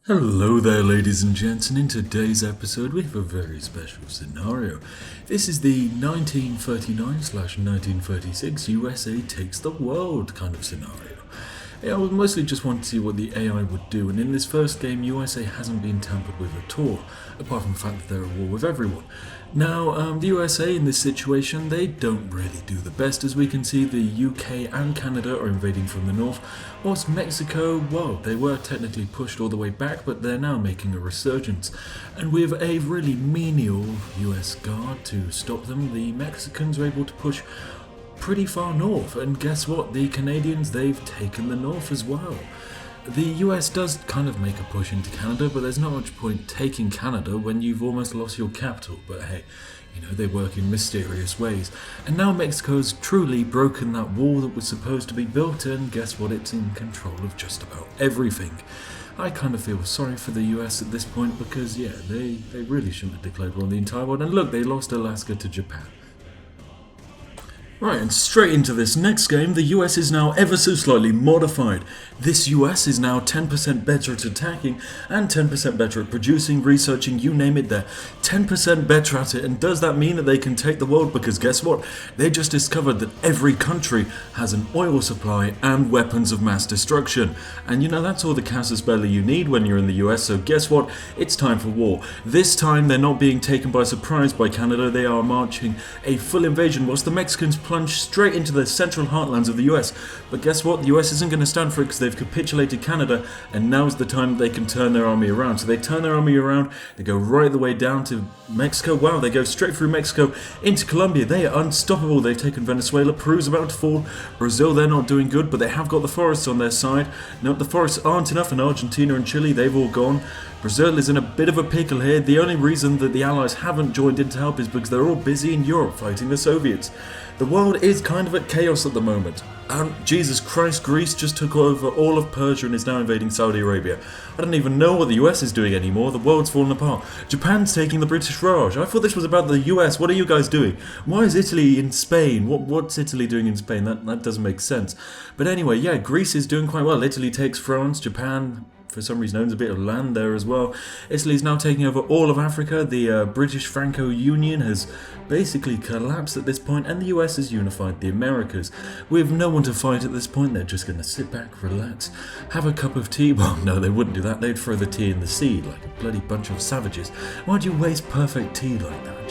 Hello there, ladies and gents, and in today's episode we have a very special scenario. This is the 1939/1936 USA takes the world kind of scenario. I mostly just want to see what the AI would do, and in this first game USA hasn't been tampered with at all, apart from the fact that they're at war with everyone. Now, the USA in this situation, they don't really do the best. As we can see, the UK and Canada are invading from the north, whilst Mexico, well, they were technically pushed all the way back, but they're now making a resurgence. And with a really menial US guard to stop them, the Mexicans were able to push pretty far north, and guess what? The Canadians, they've taken the north as well. The US does kind of make a push into Canada, but there's not much point taking Canada when you've almost lost your capital. But hey, they work in mysterious ways. And now Mexico's truly broken that wall that was supposed to be built, and guess what? It's in control of just about everything. I kind of feel sorry for the US at this point because, yeah, they really shouldn't have declared war on the entire world. And look, they lost Alaska to Japan. Right, and straight into this next game, the US is now ever so slightly modified. This US is now 10% better at attacking and 10% better at producing, researching, you name it, they're 10% better at it. And does that mean that they can take the world? Because guess what? They just discovered that every country has an oil supply and weapons of mass destruction. And that's all the casus belli you need when you're in the US, so guess what? It's time for war. This time they're not being taken by surprise by Canada, they are marching a full invasion whilst the Mexicans plunge straight into the central heartlands of the US. But guess what? The US isn't going to stand for it because they've capitulated Canada, and now's the time they can turn their army around. So they turn their army around, they go right the way down to Mexico. Wow, they go straight through Mexico into Colombia. They are unstoppable. They've taken Venezuela. Peru's about to fall. Brazil, they're not doing good, but they have got the forests on their side. No, the forests aren't enough in Argentina and Chile. They've all gone. Brazil is in a bit of a pickle here. The only reason that the Allies haven't joined in to help is because they're all busy in Europe fighting the Soviets. The world is kind of at chaos at the moment. Jesus Christ, Greece just took over all of Persia and is now invading Saudi Arabia. I don't even know what the US is doing anymore. The world's fallen apart. Japan's taking the British Raj. I thought this was about the US. What are you guys doing? Why is Italy in Spain? What's Italy doing in Spain? That doesn't make sense. But anyway, yeah, Greece is doing quite well. Italy takes France. Japan, for some reason, owns a bit of land there as well. Italy is now taking over all of Africa. The British Franco Union has basically collapsed at this point, and the US has unified the Americas. With no one to fight at this point, they're just going to sit back, relax, have a cup of tea. Well, no, they wouldn't do that. They'd throw the tea in the sea like a bloody bunch of savages. Why'd you waste perfect tea like that? It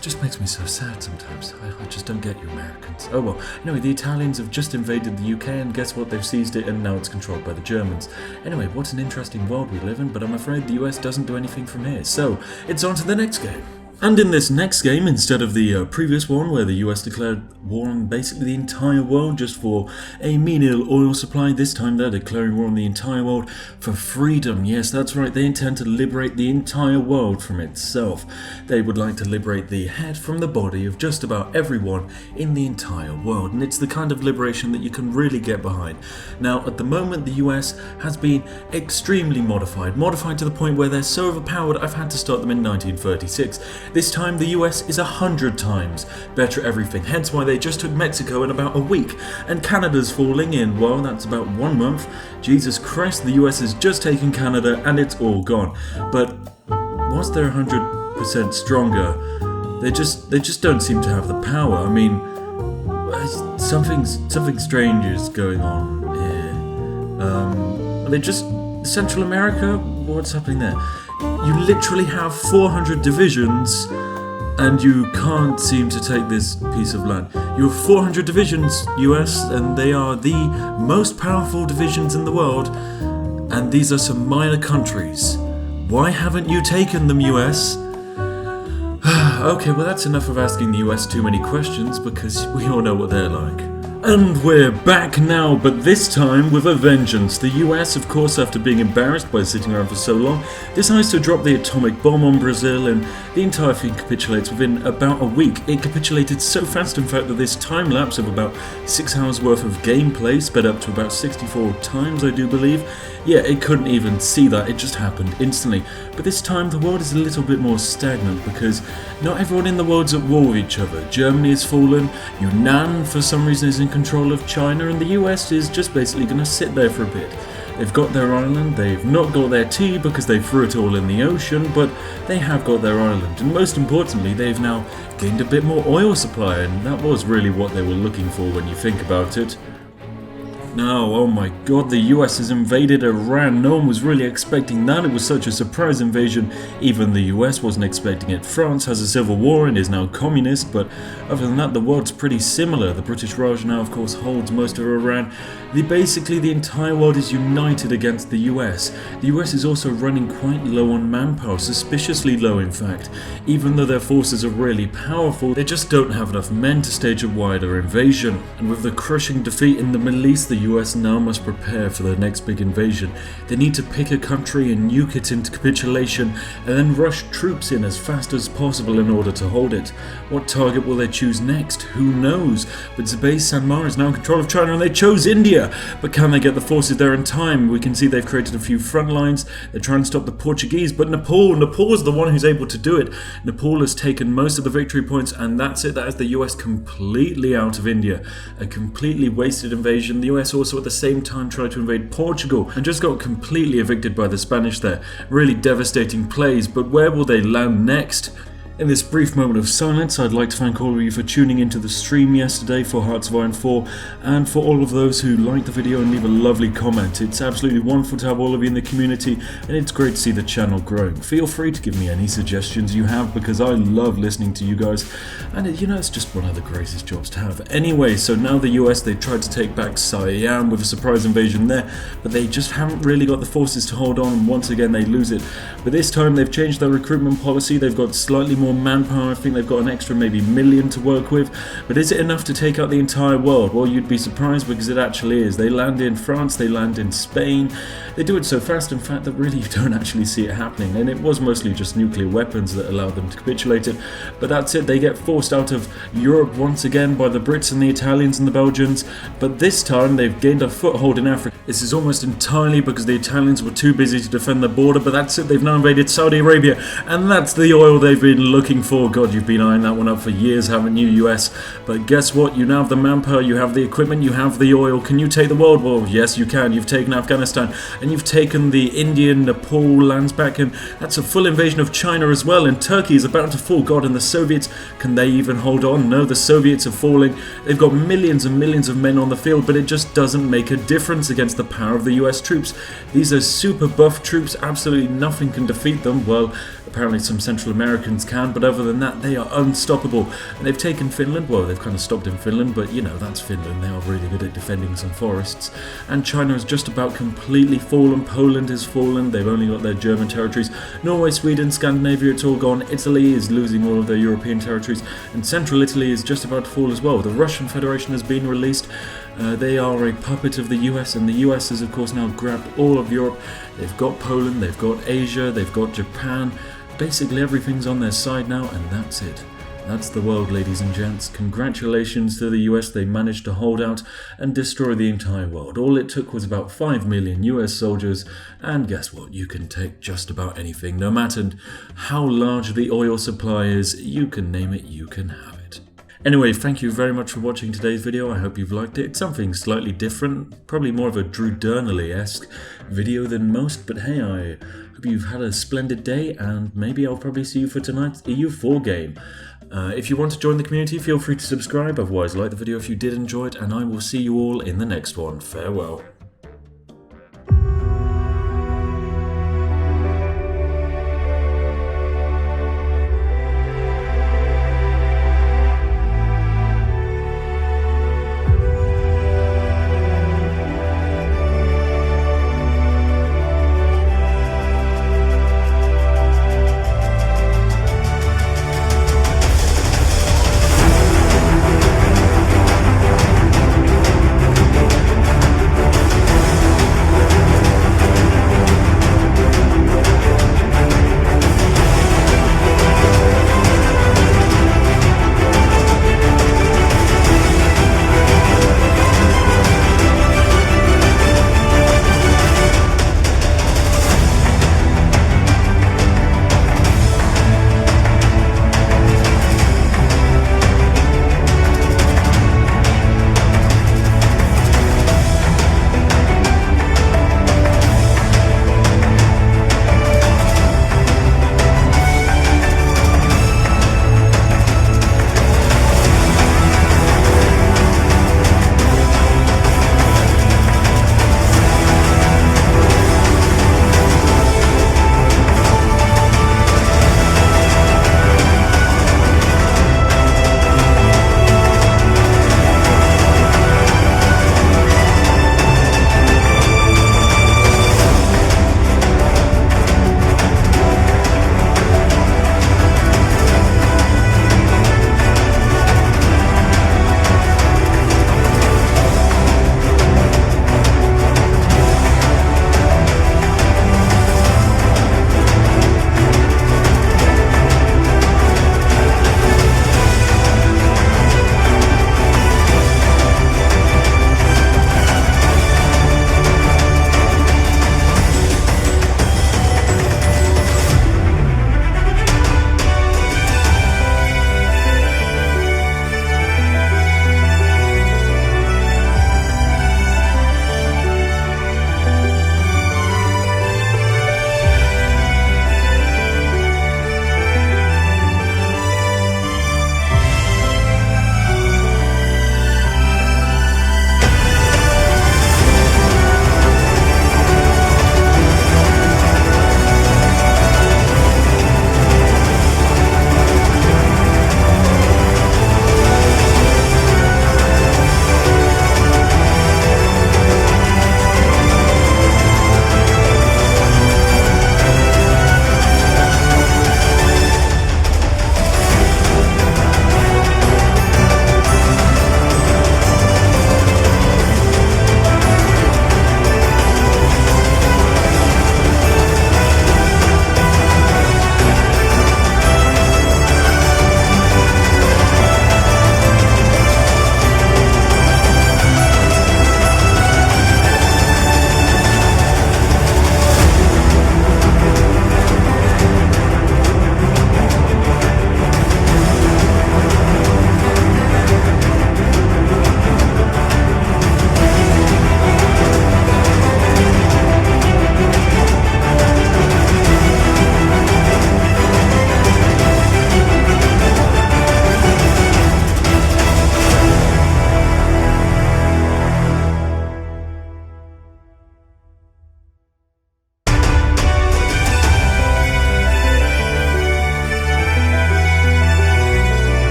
just makes me so sad sometimes. I just don't get you Americans. Oh well, anyway, the Italians have just invaded the UK, and guess what? They've seized it, and now it's controlled by the Germans. Anyway, what an interesting world we live in, but I'm afraid the US doesn't do anything from here. So, it's on to the next game. And in this next game, instead of the previous one where the US declared war on basically the entire world just for a menial oil supply, this time they're declaring war on the entire world for freedom. Yes, that's right, they intend to liberate the entire world from itself. They would like to liberate the head from the body of just about everyone in the entire world, and it's the kind of liberation that you can really get behind. Now, at the moment, the US has been extremely modified to the point where they're so overpowered I've had to start them in 1936. This time the US is 100 times better at everything, hence why they just took Mexico in about a week, and Canada's falling in, well, that's about 1 month. Jesus Christ, the US has just taken Canada and it's all gone. But whilst they're 100% stronger, they just don't seem to have the power. I mean, something strange is going on here. Are they just Central America? What's happening there? You literally have 400 divisions and you can't seem to take this piece of land. You have 400 divisions, US, and they are the most powerful divisions in the world, and these are some minor countries. Why haven't you taken them, US? Okay, well that's enough of asking the US too many questions, because we all know what they're like. And we're back now, but this time with a vengeance. The US, of course, after being embarrassed by sitting around for so long, decides to drop the atomic bomb on Brazil, and the entire thing capitulates within about a week. It capitulated so fast, in fact, that this time lapse of about 6 hours worth of gameplay, sped up to about 64 times, I do believe. Yeah, it couldn't even see that, it just happened instantly. But this time the world is a little bit more stagnant because not everyone in the world's at war with each other. Germany has fallen, Yunnan for some reason is in control of China, and the US is just basically going to sit there for a bit. They've got their island, they've not got their tea because they threw it all in the ocean, but they have got their island, and most importantly, they've now gained a bit more oil supply, and that was really what they were looking for when you think about it. Now, oh my god, the US has invaded Iran. No one was really expecting that. It was such a surprise invasion. Even the US wasn't expecting it. France has a civil war and is now communist, but other than that, the world's pretty similar. The British Raj now, of course, holds most of Iran. Basically, the entire world is united against the US. The US is also running quite low on manpower, suspiciously low in fact. Even though their forces are really powerful, they just don't have enough men to stage a wider invasion. And with the crushing defeat in the Middle East, the US now must prepare for their next big invasion. They need to pick a country and nuke it into capitulation, and then rush troops in as fast as possible in order to hold it. What target will they choose next? Who knows? But Zubei Sanmar is now in control of China, and they chose India. But can they get the forces there in time? We can see they've created a few front lines. They're trying to stop the Portuguese, but Nepal is the one who's able to do it. Nepal has taken most of the victory points, and that's it. That is the US completely out of India. A completely wasted invasion. The US also at the same time tried to invade Portugal and just got completely evicted by the Spanish there. Really devastating plays, but where will they land next? In this brief moment of silence, I'd like to thank all of you for tuning into the stream yesterday for Hearts of Iron 4, and for all of those who liked the video and leave a lovely comment. It's absolutely wonderful to have all of you in the community, and it's great to see the channel growing. Feel free to give me any suggestions you have, because I love listening to you guys, and it's just one of the greatest jobs to have. Anyway, so now the US, they tried to take back Siam with a surprise invasion there, but they just haven't really got the forces to hold on, and once again they lose it. But this time they've changed their recruitment policy. They've got slightly more manpower. I think they've got an extra maybe million to work with, but is it enough to take out the entire world? Well, you'd be surprised, because it actually is. They land in France, they land in Spain. They do it so fast, in fact, that really you don't actually see it happening, and it was mostly just nuclear weapons that allowed them to capitulate it. But that's it. They get forced out of Europe once again by the Brits and the Italians and the Belgians, but this time they've gained a foothold in Africa. This is almost entirely because the Italians were too busy to defend the border, but that's it. They've now invaded Saudi Arabia, and that's the oil they've been looking for. God, you've been eyeing that one up for years, haven't you, US? But guess what? You now have the manpower, you have the equipment, you have the oil. Can you take the world? Well, yes, you can. You've taken Afghanistan, and you've taken the Indian, Nepal lands back, and that's a full invasion of China as well, and Turkey is about to fall. God, and the Soviets, can they even hold on? No, the Soviets are falling. They've got millions and millions of men on the field, but it just doesn't make a difference against the power of the US troops. These are super buff troops. Absolutely nothing can defeat them. Well, apparently some Central Americans can, but other than that, they are unstoppable. And they've taken Finland. Well, they've kind of stopped in Finland, but that's Finland. They are really good at defending some forests. And China has just about completely fallen. Poland has fallen. They've only got their German territories. Norway, Sweden, Scandinavia, it's all gone. Italy is losing all of their European territories. And central Italy is just about to fall as well. The Russian Federation has been released. They are a puppet of the US, and the US has of course now grabbed all of Europe. They've got Poland, they've got Asia, they've got Japan. Basically everything's on their side now, and that's it. That's the world, ladies and gents. Congratulations to the US. They managed to hold out and destroy the entire world. All it took was about 5 million US soldiers, and guess what? You can take just about anything, no matter how large the oil supply is. You can name it, you can have it. Anyway, thank you very much for watching today's video. I hope you've liked it. It's something slightly different, probably more of a Drew Durnley-esque video than most, but hey, I hope you've had a splendid day, and maybe I'll probably see you for tonight's EU4 game. If you want to join the community, feel free to subscribe. Otherwise, like the video if you did enjoy it, and I will see you all in the next one. Farewell.